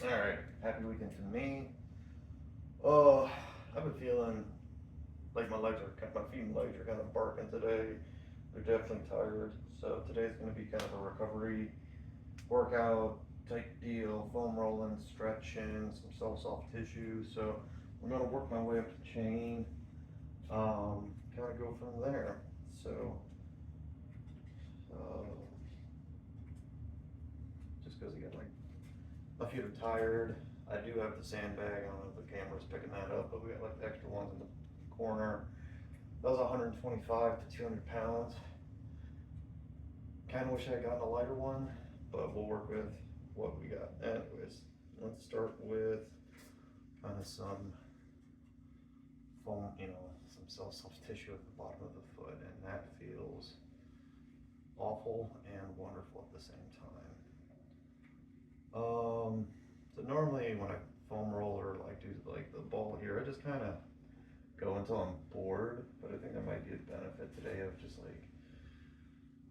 Alright, happy weekend to me. Oh, I've been feeling like my feet and legs are kind of barking today. They're definitely tired. So today's going to be kind of a recovery workout type deal, foam rolling, stretching, some soft tissue. So I'm going to work my way up the chain, kind of go from there. So, uh, just because again, like my feet are tired. I do have the sandbag. I don't know if the camera's picking that up, but we got like the extra ones in the corner. That was 125 to 200 pounds. Kind of wish I had gotten a lighter one, but we'll work with what we got. Anyways, let's start with kind of some foam, some soft tissue at the bottom of the foot, and that feels awful and wonderful at the same time. So normally when I foam roll or like do like the ball here, I just kind of go until I'm bored. But I think there might be a benefit today of just like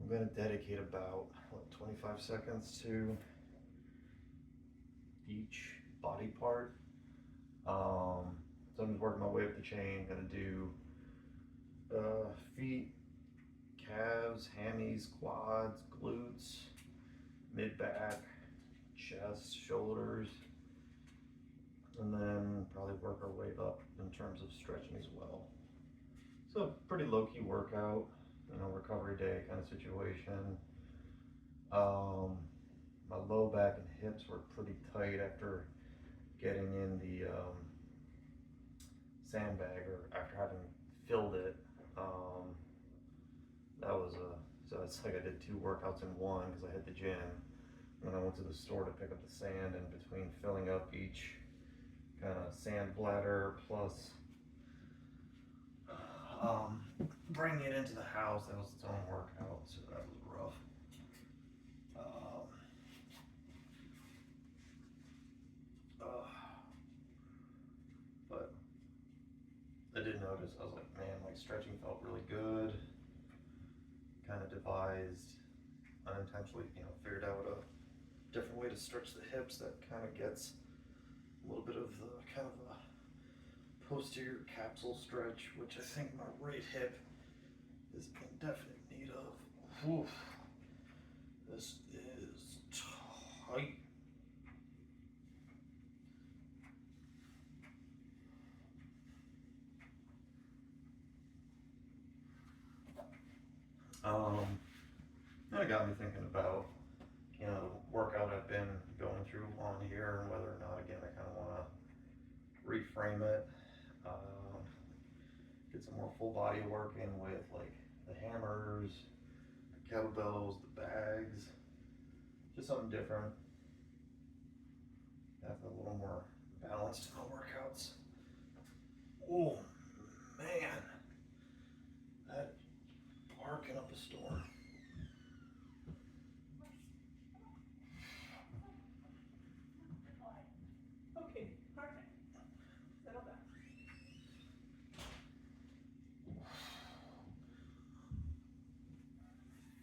I'm gonna dedicate about 25 seconds to each body part. So I'm just working my way up the chain. Gonna do feet, calves, hammies, quads, glutes, mid back, chest, shoulders, and then probably work our way up in terms of stretching as well. So pretty low key workout, recovery day kind of situation. Um, my low back and hips were pretty tight after getting in the sandbag or after having filled it. Um, that was so it's like I did two workouts in one because I hit the gym. And I went to the store to pick up the sand, and between filling up each kind of sand bladder plus um, bringing it into the house, that was its own workout, so that was rough. Um, uh, but I did notice, I was like, man, like stretching felt really good. Kind of devised unintentionally, figured out a different way to stretch the hips that kind of gets a little bit of the kind of a posterior capsule stretch, which I think my right hip is in definite need of. Oof, this is tight. That got me thinking about the workout I've been going through on here and whether or not again I kind of want to reframe it, get some more full body work in with like the hammers, the kettlebells, the bags, just something different. Have a little more balanced in the workouts. Oh man, that is barking up a storm. Okay, perfect. Settle down.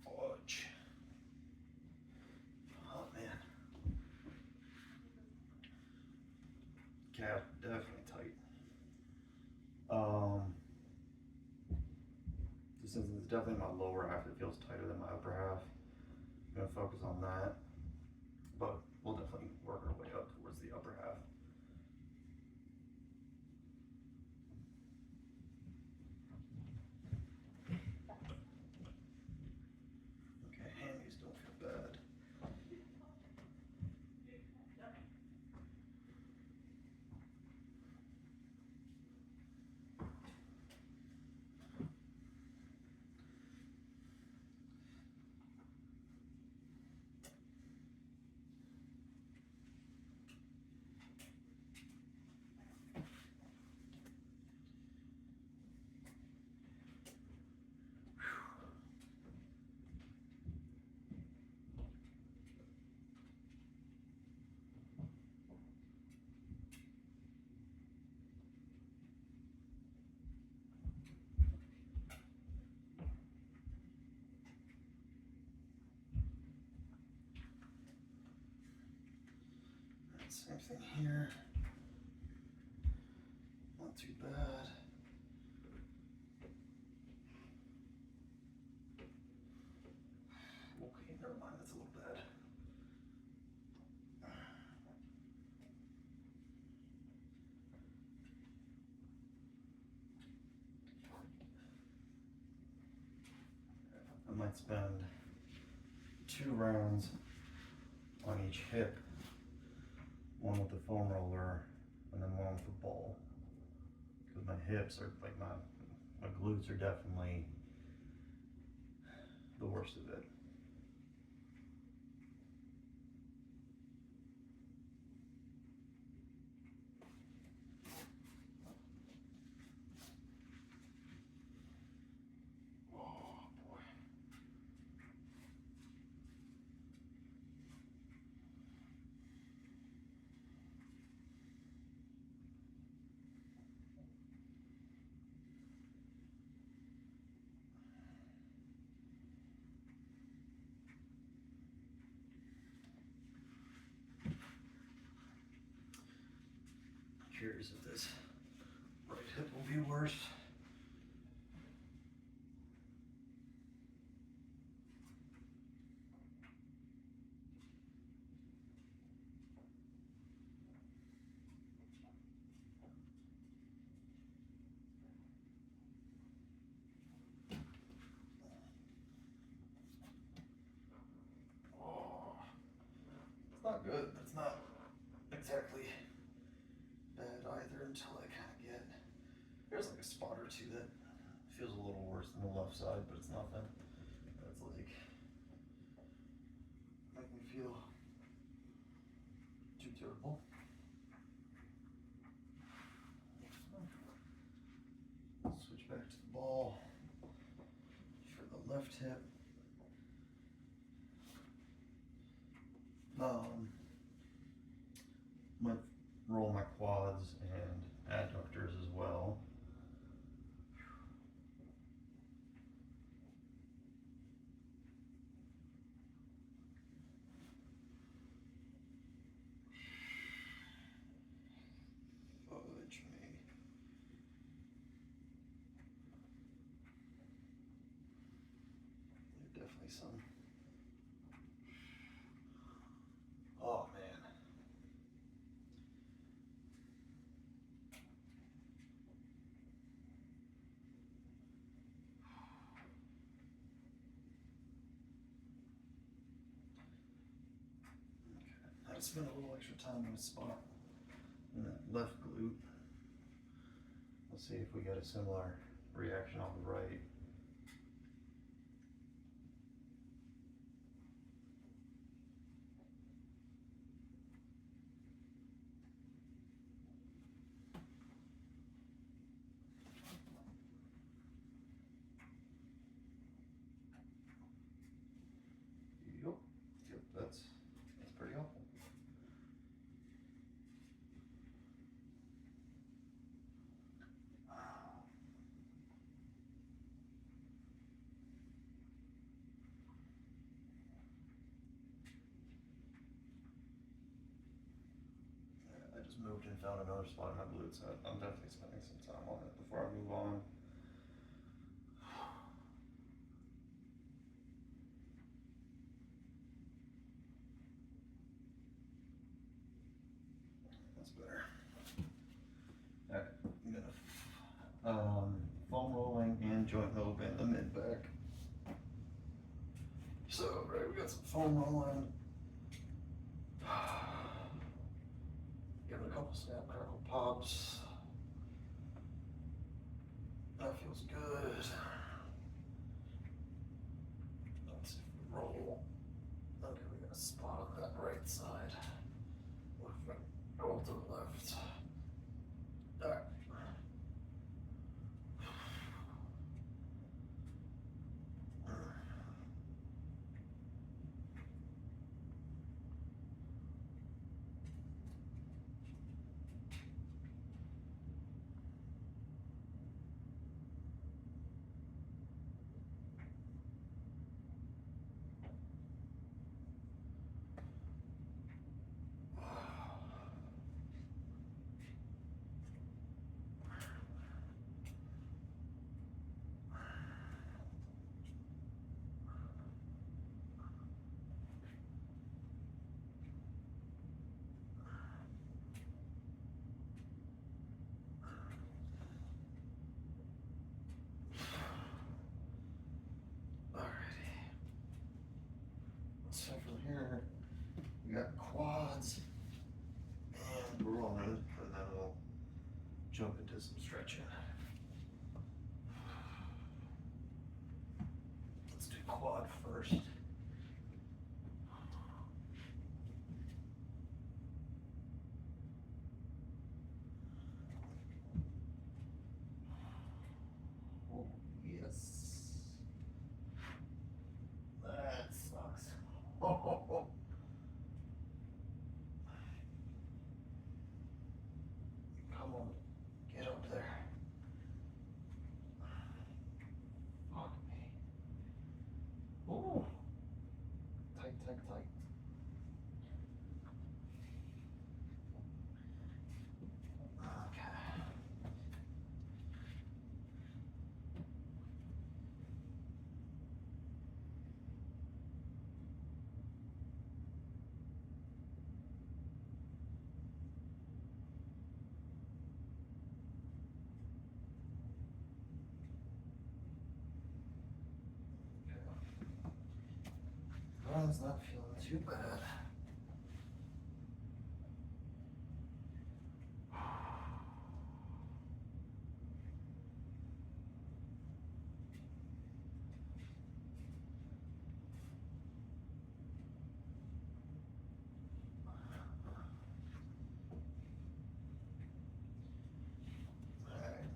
Fudge. Oh man. Calf definitely tight. Since it's definitely my lower half, it feels tighter than my upper half. I'm gonna focus on that, but we'll definitely work our way up towards the upper half. Okay, hammies don't feel bad. Same thing here. Not too bad. Okay, never mind, that's a little bad. I might spend 2 rounds on each hip, one with the foam roller and then one with the ball, because my hips are like my glutes are definitely the worst of it. Oh boy. Curious if this right hip will be worse. Oh, it's not good, but it's not exactly bad either until I kind of get, there's like a spot or two that feels a little worse than the left side, but it's nothing that's like make me feel too terrible. Switch back to the ball for the left hip. Might roll my quads and adductors as well. Fudge me. There's definitely some. Oh man. I had to spend a little extra time on a spot in that left glute. Let's see if we get a similar reaction on the right. Yep, that's pretty helpful. I just moved and found another spot in my glutes. I'm definitely spending some time on it before I move on. That's better. Alright, I'm gonna foam rolling and joint hope in the mid back. So, right, we got some foam rolling. Give it a couple snap, crackle, pops. That feels good. Let's see if we roll. Okay, we got a spot on that right side. What if I roll to the left? Alright. jump into some stretching. Let's do quad first. Oh, yes. That sucks. Oh. Come on, get up there. Fuck me. Ooh. Tight, tight, tight. Okay. Run's not feeling too bad. Alright.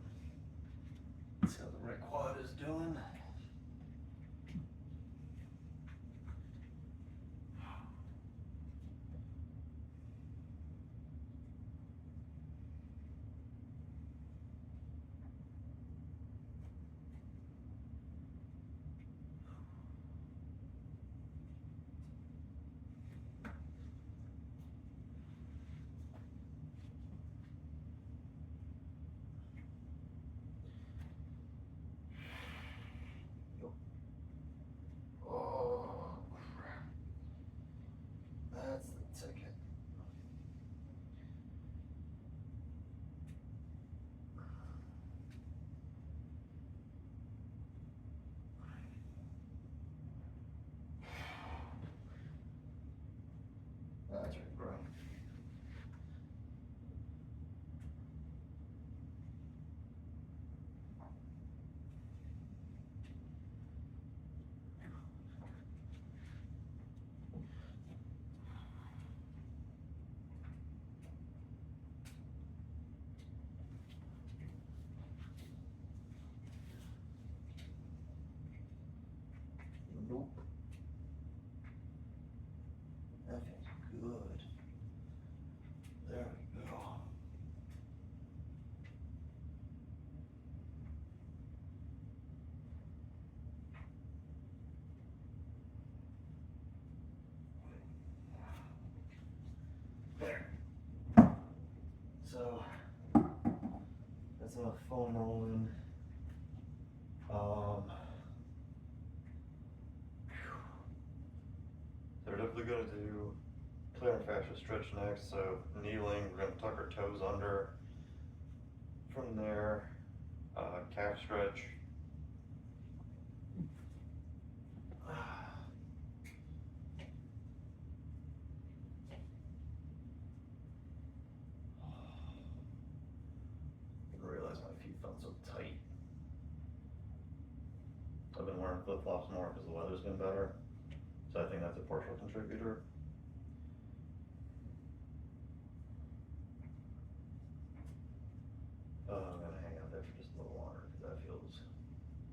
Let's see how the right quad is doing. Oh, crap. That's the ticket. That's right, bro. Nope. That feels good. There we go. There. So that's enough foam rolling. So we're definitely gonna do plantar fascia stretch next. So kneeling, we're gonna tuck our toes under. From there, calf stretch. Didn't realize my feet felt so tight. I've been wearing flip-flops more because the weather's been better. So I think that's a partial contributor. I'm gonna hang out there for just a little longer because that feels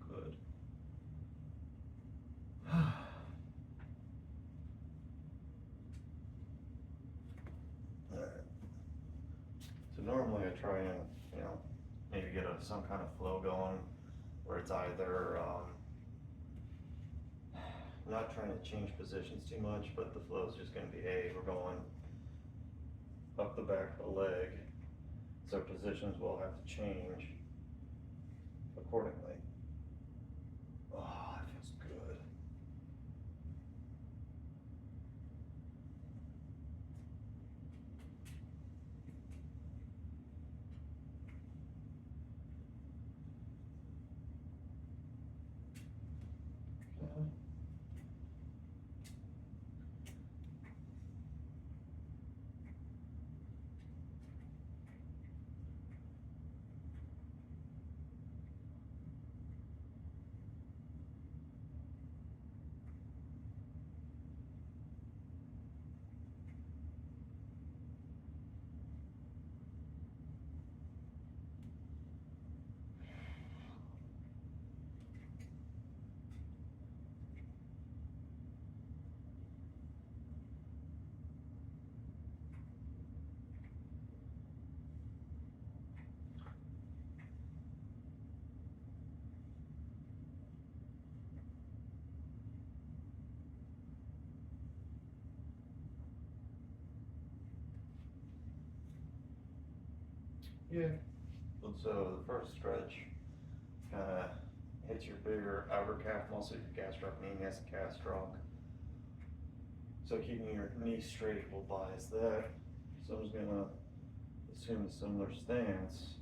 good. Alright. So normally I try and, maybe get some kind of flow going where it's either, not trying to change positions too much, but the flow is just gonna be, hey, we're going up the back of the leg. So positions will have to change accordingly. Oh, that feels good. Yeah. So the first stretch kinda hits your bigger outer calf muscle, your gastrocnemius and calf trunk. So keeping your knee straight will bias that. So I'm just gonna assume a similar stance.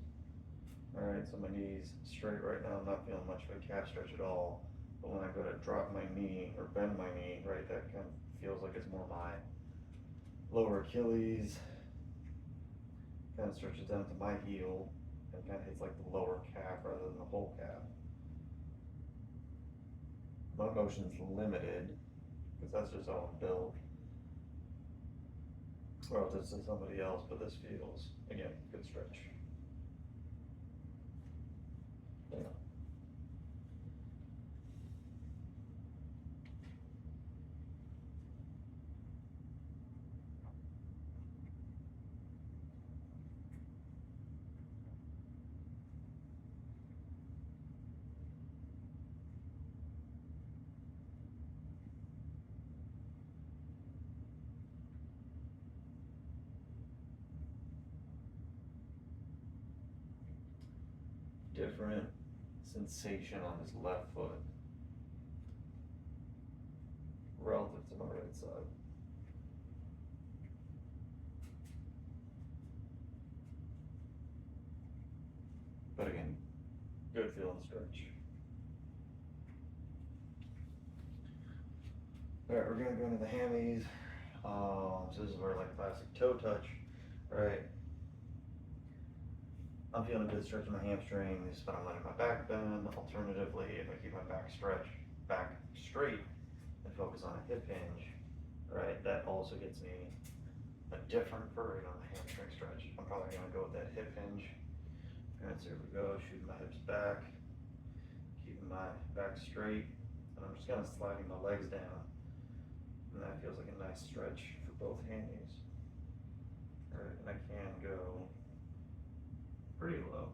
Alright, so my knee's straight right now, I'm not feeling much of a calf stretch at all. But when I go to drop my knee or bend my knee, right, that kind of feels like it's more my lower Achilles. Kind of stretches down to my heel and kind of hits like the lower calf rather than the whole calf. My motion's limited because that's just how I'm built. Well, this is somebody else, but this feels, again, good stretch. Yeah. Different sensation on this left foot relative to my right side. But again, good feeling stretch. Alright, we're gonna go into the hammies. So this is where like classic toe touch, right? I'm feeling a good stretch in my hamstrings, but I'm letting my back bend. Alternatively, if I keep my back straight and focus on a hip hinge, right, that also gets me a different version on the hamstring stretch. I'm probably gonna go with that hip hinge. Alright, so here we go, shooting my hips back, keeping my back straight, and I'm just kind of sliding my legs down. And that feels like a nice stretch for both hammies. Alright, and I can go pretty low.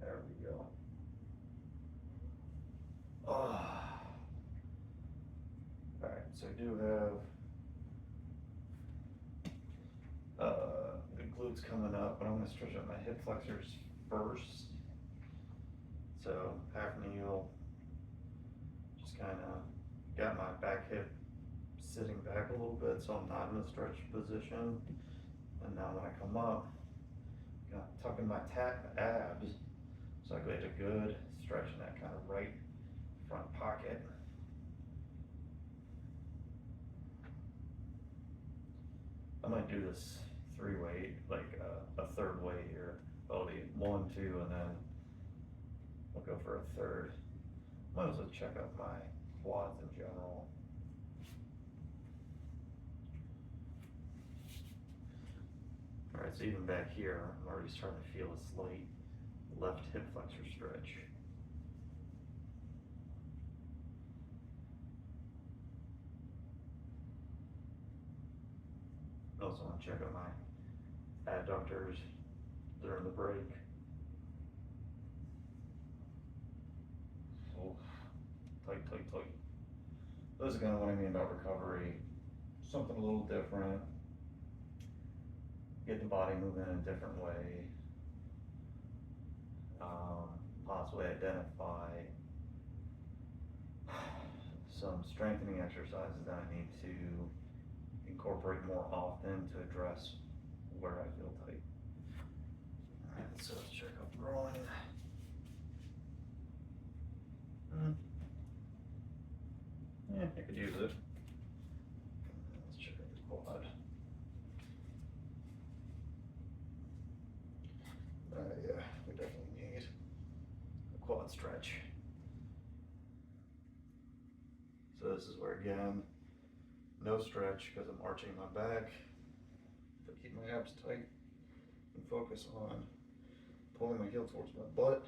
There we go. Alright, so I do have the glutes coming up, but I'm gonna stretch out my hip flexors first. So half kneel, just kinda got my back hip sitting back a little bit, so I'm not in a stretch position. And now when I come up, I'm tucking my abs, so I get a good stretch in that kind of right front pocket. I might do this 3-way, like a third way here. I'll be 1, 2, and then I'll go for a third. Might as well check out my quads in general. Alright, so even back here, I'm already starting to feel a slight left hip flexor stretch. I also want to check out my adductors during the break. Oh, tight, tight, tight. This is kind of what I mean about recovery. Something a little different. Get the body moving in a different way. Possibly identify some strengthening exercises that I need to incorporate more often to address where I feel tight. Alright, so let's check out groin. Yeah, I could use it. Let's check out the quad. Yeah, we definitely need a quad stretch. So this is where, again, no stretch because I'm arching my back. If I keep my abs tight and focus on pulling my heel towards my butt,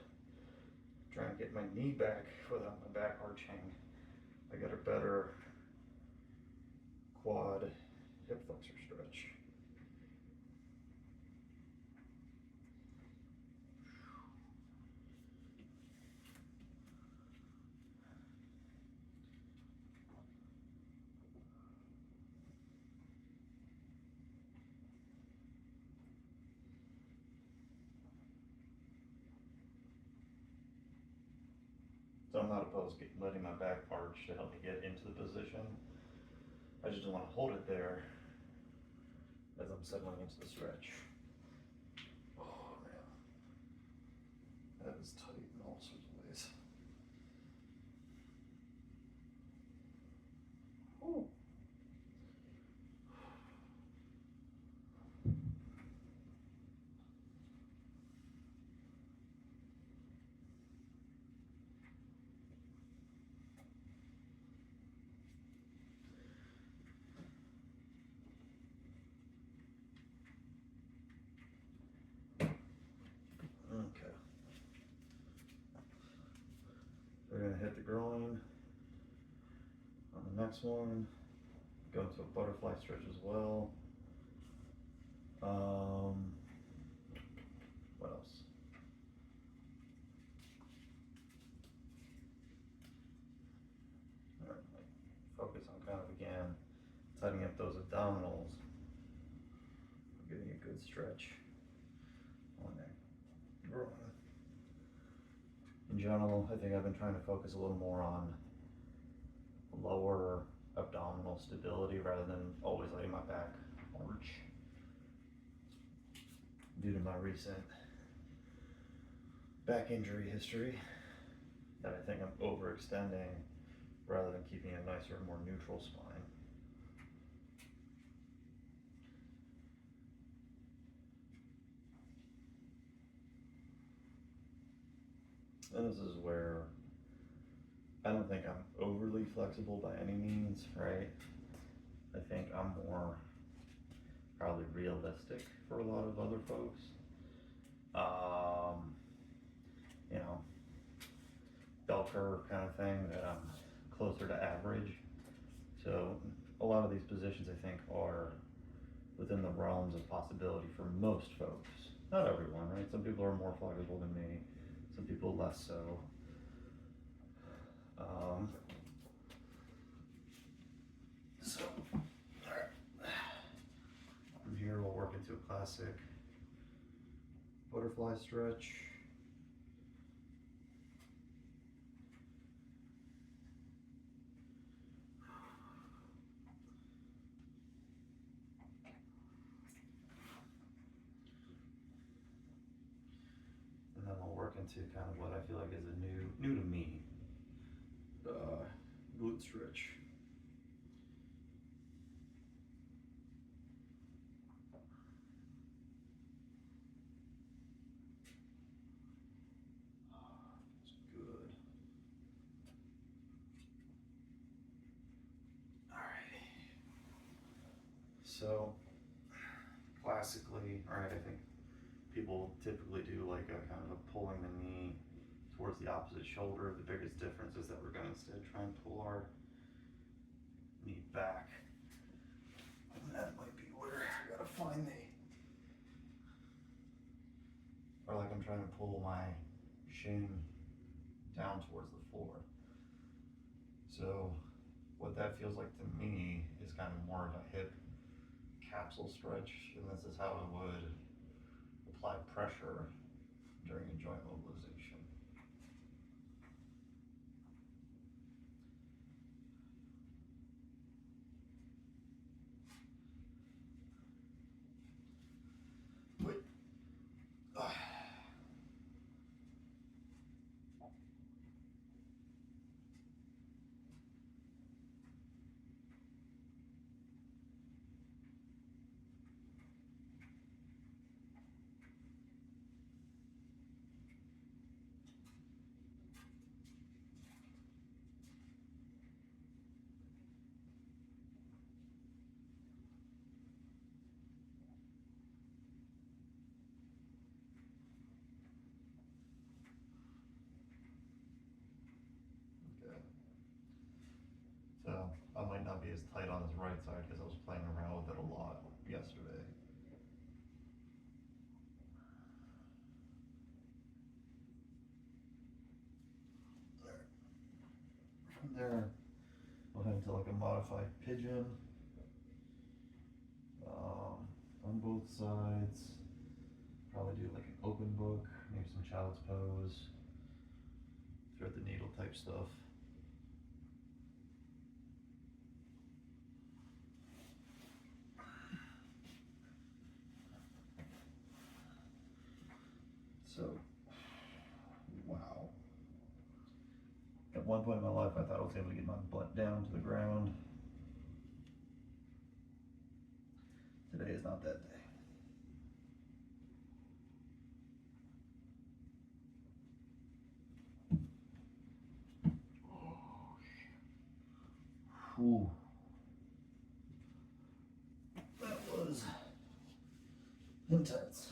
trying to get my knee back without my back arching, I get a better quad hip flexor stretch. So I'm not opposed to letting my back arch to help me get into the position. I just don't want to hold it there as I'm settling into the stretch. Oh man, that is tight in all sorts of ways. Ooh. Okay. We're gonna hit the groin on the next one. Go into a butterfly stretch as well. What else? All right, focus on kind of again tightening up those abdominals, getting a good stretch on there. In general, I think I've been trying to focus a little more on lower abdominal stability rather than always letting my back arch due to my recent back injury history that I think I'm overextending rather than keeping a nicer, more neutral spine. And this is where I don't think I'm overly flexible by any means, right? I think I'm more probably realistic for a lot of other folks. You know, bell curve kind of thing, that I'm closer to average. So a lot of these positions I think are within the realms of possibility for most folks. Not everyone, right? Some people are more flexible than me, some people less so. So, alright. From here we'll work into a classic butterfly stretch. And then we'll work into kind of what I feel like is a new to me glute stretch. It's good. Alrighty. So classically, alright, I think people typically do like a kind of a pulling the knee towards the opposite shoulder. The biggest difference is that we're going to instead try and pull our knee back. And that might be where I gotta find or like I'm trying to pull my shin down towards the floor. So what that feels like to me is kind of more of a hip capsule stretch, and this is how I would apply pressure during a joint mobilization. Wait. So I might not be as tight on this right side because I was playing around with it a lot yesterday. From there, we'll head into like a modified pigeon on both sides. Probably do like an open book, maybe some child's pose. Thread the needle type type stuff. So, wow. At one point in my life, I thought I was able to get my butt down to the ground. Today is not that day. Whew. That was intense.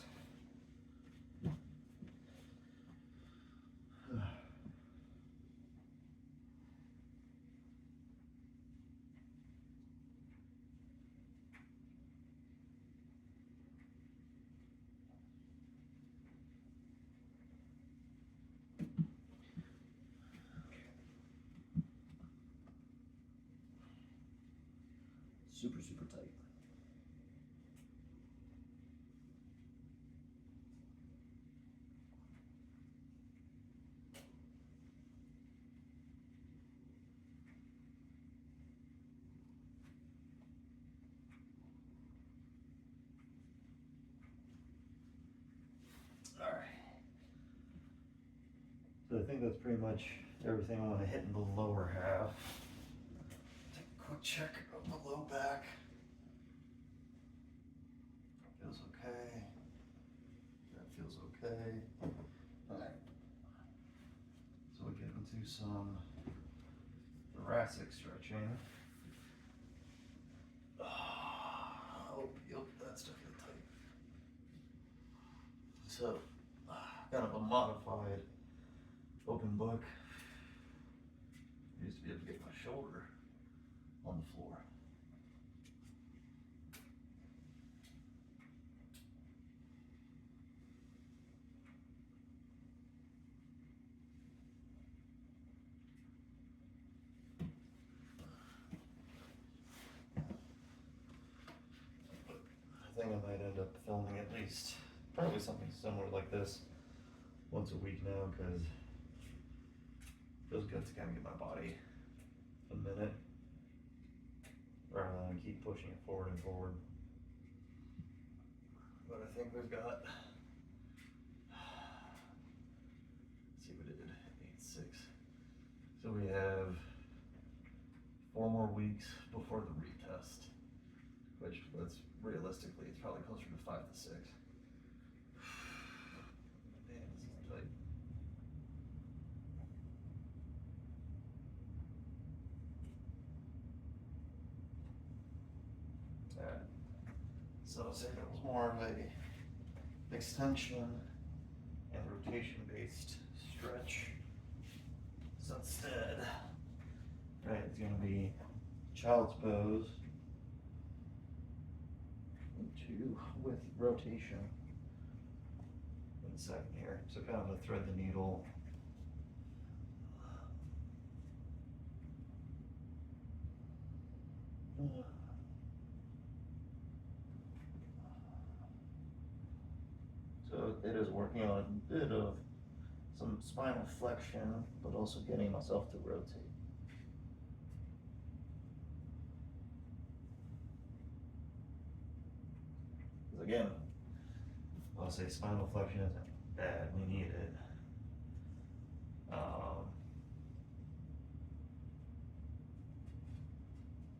Super, super tight. All right. So I think that's pretty much everything I want to hit in the lower half. Take a quick check of the low back. Feels okay. That feels okay. All right. So we get into some thoracic stretching. Oh, yep, that's definitely tight. So, kind of a modified open book. I used to be able to get my shoulder on the floor. I think I might end up filming at least probably something similar like this once a week now, because it feels good to kind of give my body a minute rather than keep pushing it forward and forward. But I think we've got, let's see, we did 8, 6. So we have 4 more weeks before the retest, which was realistically, it's probably closer to 5 to 6. Man, this is tight. Alright. So say that was more of a extension and rotation based stretch. So instead, right, it's gonna be child's pose. With rotation in a second here. So kind of a thread the needle. So it is working on a bit of some spinal flexion, but also getting myself to rotate. Because again, I'll say spinal flexion isn't bad, we need it.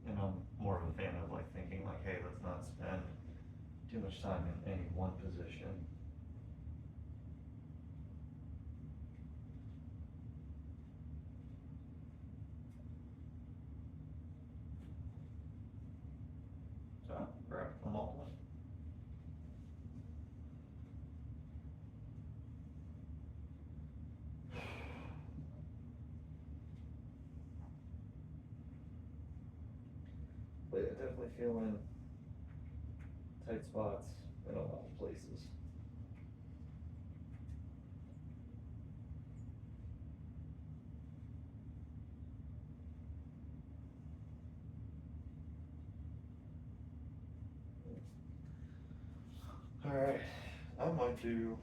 And I'm more of a fan of like thinking like, hey, let's not spend too much time in any one position. So grab them all. But yeah, definitely feeling tight spots in a lot of places. All right, I might do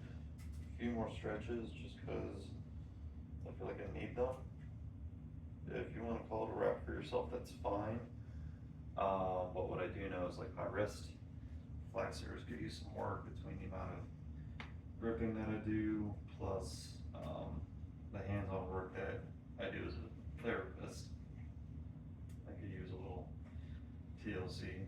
a few more stretches just because I feel like I need them. if you wanna call it a wrap for yourself, that's fine. But what I do know is like my wrist flexors could use some work between the amount of gripping that I do, plus, the hands-on work that I do as a therapist. I could use a little TLC.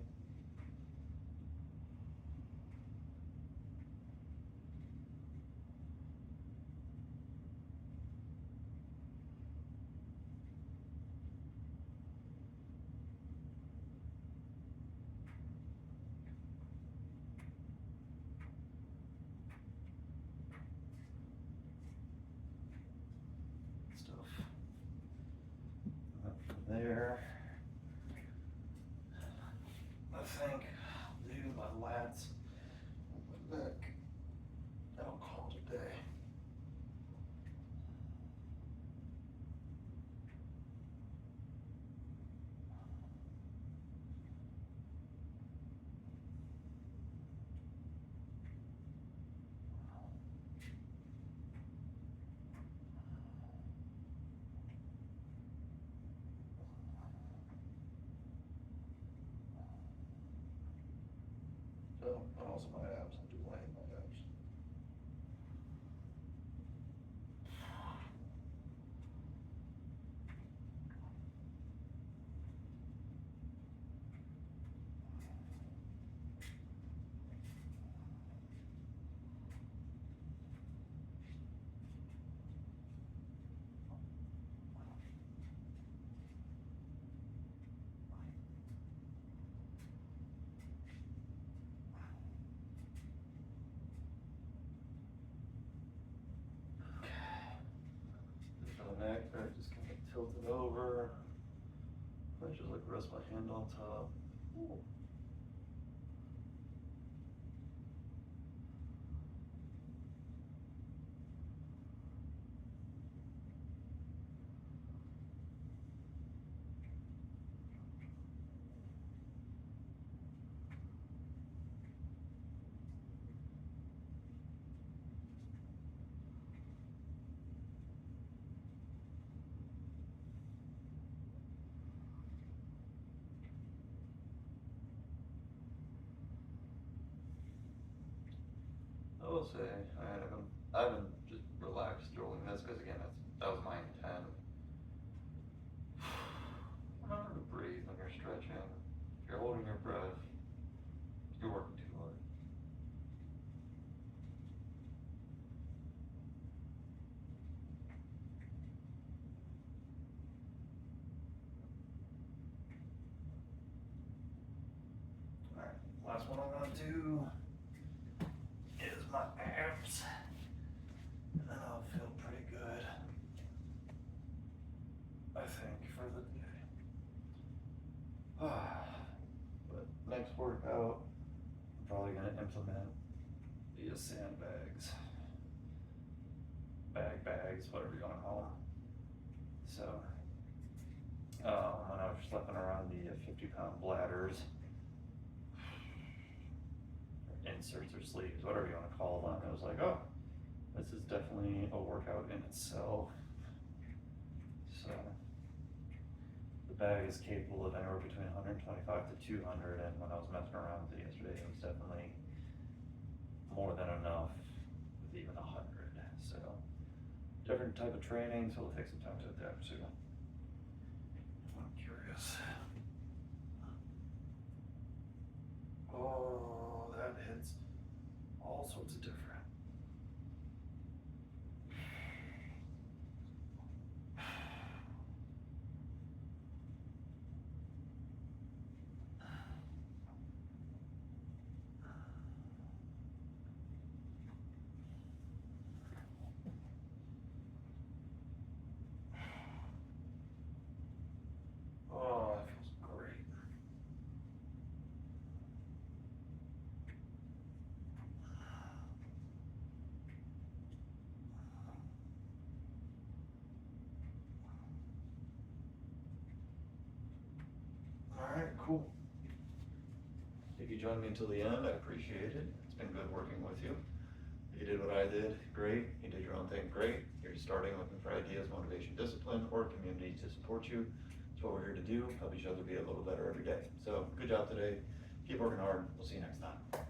Stuff. Up from there, I think I'll do my lats, my neck, and I'll call it a day. So, and also my abs, I'll do laying my abs. For the neck, I just kind of tilt it over. I just like rest my hand on top. Ooh. I will say, I haven't just relaxed during this, because again, that was my intent. Remember to breathe when you're stretching. If you're holding your breath, you're working too hard. Alright, last one I'm gonna do is my abs, and then I'll feel pretty good, I think, for the day. But next workout, I'm probably gonna implement via sandbags, bags, whatever you wanna call them. So, when I was schlepping around the 50-pound bladders, inserts or sleeves, whatever you wanna call them, it was like, oh, this is definitely a workout in itself. So, the bag is capable of anywhere between 125 to 200, and when I was messing around with it yesterday, it was definitely more than enough with even 100. So, different type of training, so it'll take some time to adapt to. I'm curious. Oh, that hits all sorts of different. Oh, that feels great. Alright, cool. If you joined me until the end, I appreciate it. It's been good working with you. You did what I did, great. You did your own thing, great. You're starting looking for ideas, motivation, discipline, or community to support you. That's what we're here to do, help each other be a little better every day. So good job today. Keep working hard. We'll see you next time.